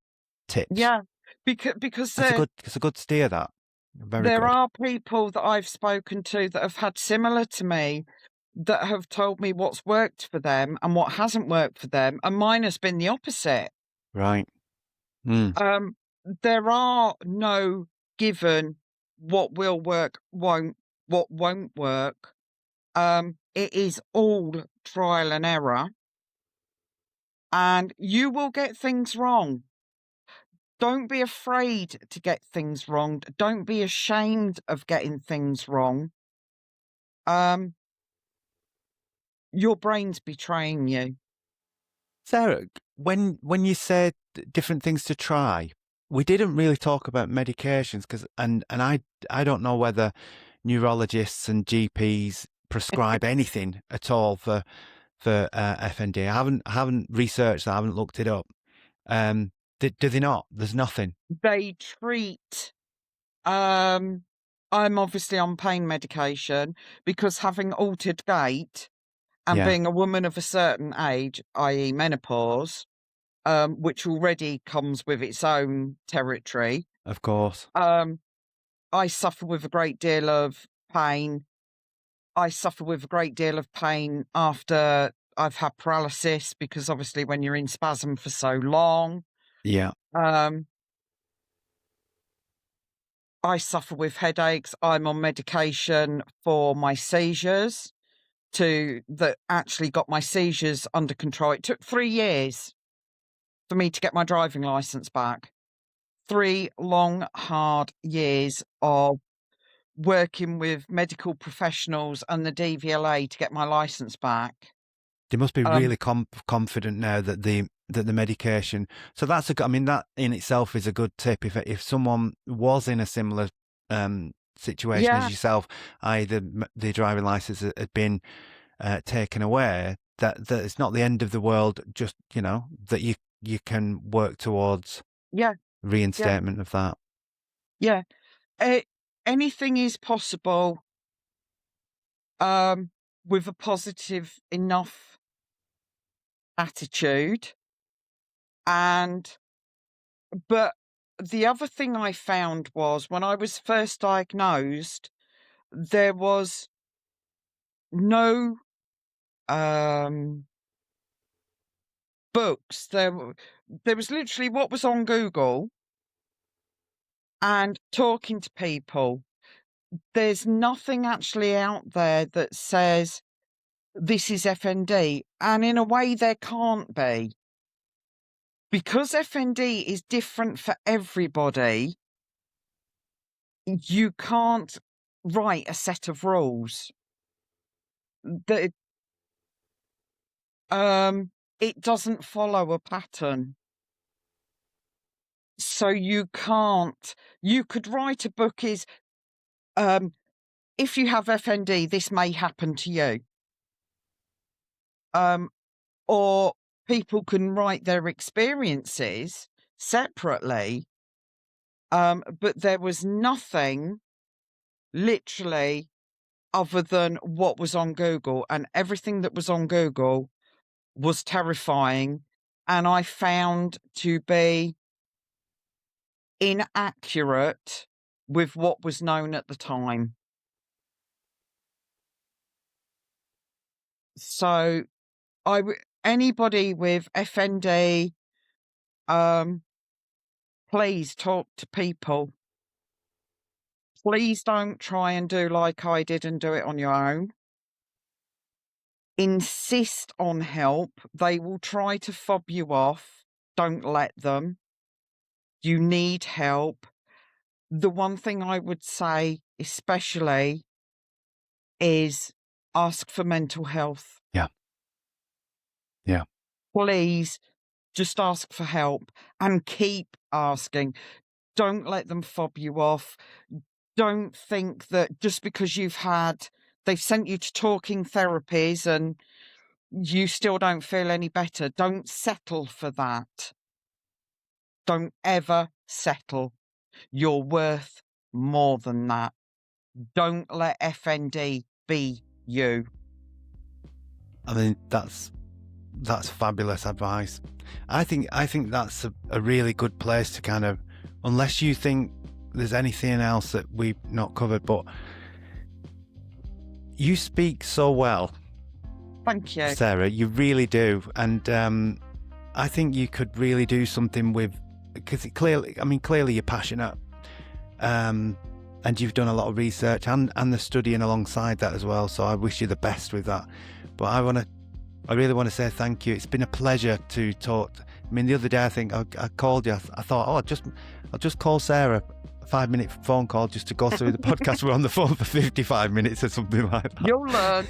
tips.
Yeah, because
it's a good steer. That
there are people that I've spoken to that have had similar to me, that have told me what's worked for them and what hasn't worked for them, and mine has been the opposite.
Right.
There are no given what will work, what won't work. It is all trial and error, and you will get things wrong. Don't be afraid to get things wrong. Don't be ashamed of getting things wrong. Your brain's betraying you.
Sarah, when you said different things to try, we didn't really talk about medications, because and I don't know whether neurologists and GPs prescribe anything at all for FND. I haven't researched that. I haven't looked it up. Do they not? There's nothing.
They treat. I'm obviously on pain medication because having altered gait and being a woman of a certain age, i.e. menopause, which already comes with its own territory.
Of course.
I suffer with a great deal of pain. I suffer with a great deal of pain after I've had paralysis because obviously when you're in spasm for so long,
Yeah.
I suffer with headaches. I'm on medication for my seizures that actually got my seizures under control. It took 3 years for me to get my driving license back. 3 long, hard years of working with medical professionals and the DVLA to get my license back.
They must be
Um,
really confident now that the medication. So that's I mean, that in itself is a good tip. If someone was in a similar situation as
yeah,
yourself, i.e. the driving license had been taken away, that it's not the end of the world. Just that you can work towards
yeah, yeah,
reinstatement of that.
yeah. Anything is possible with a positive enough attitude. But the other thing I found was when I was first diagnosed, there was no books. There was literally what was on Google and talking to people. There's nothing actually out there that says this is FND, and in a way there can't be. Because FND is different for everybody, you can't write a set of rules. That it doesn't follow a pattern. So you can't. You could write a book if you have FND, this may happen to you. Or people can write their experiences separately. But there was nothing literally other than what was on Google, and everything that was on Google was terrifying, and I found to be inaccurate with what was known at the time. So anybody with FND, please talk to people. Please don't try and do like I did and do it on your own. Insist on help. They will try to fob you off. Don't let them. You need help. The one thing I would say, especially, is ask for mental health.
Yeah. Yeah.
Please just ask for help and keep asking. Don't let them fob you off. Don't think that just because they've sent you to talking therapies and you still don't feel any better. Don't settle for that. Don't ever settle. You're worth more than that. Don't let FND be you.
I mean, that's fabulous advice. I think that's a really good place to kind of, unless you think there's anything else that we've not covered, but you speak so well.
Thank you,
Sarah, you really do. And I think you could really do something with, because clearly you're passionate, and you've done a lot of research and the studying alongside that as well. So I wish you the best with that. But I really want to say thank you. It's been a pleasure to talk. I mean, the other day, I think I called you. I thought, I'll just call Sarah, a 5-minute phone call just to go through the podcast. We're on the phone for 55 minutes or something like that.
You'll learn.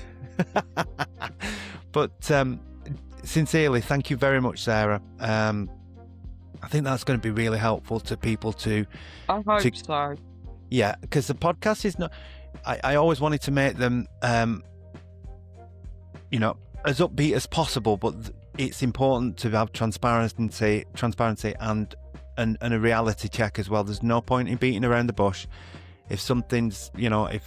But sincerely, thank you very much, Sarah. I think that's going to be really helpful to people to.
I hope so.
Yeah, because the podcast is not. I always wanted to make them, as upbeat as possible, but it's important to have transparency and a reality check as well. There's no point in beating around the bush. If something's, if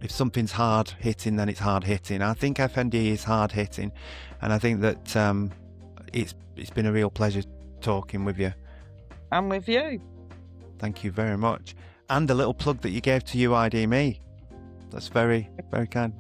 something's hard hitting, then it's hard hitting. I think FND is hard hitting, and I think that it's been a real pleasure talking with you.
And with you.
Thank you very much. And a little plug that you gave to UID Me. That's very, very kind.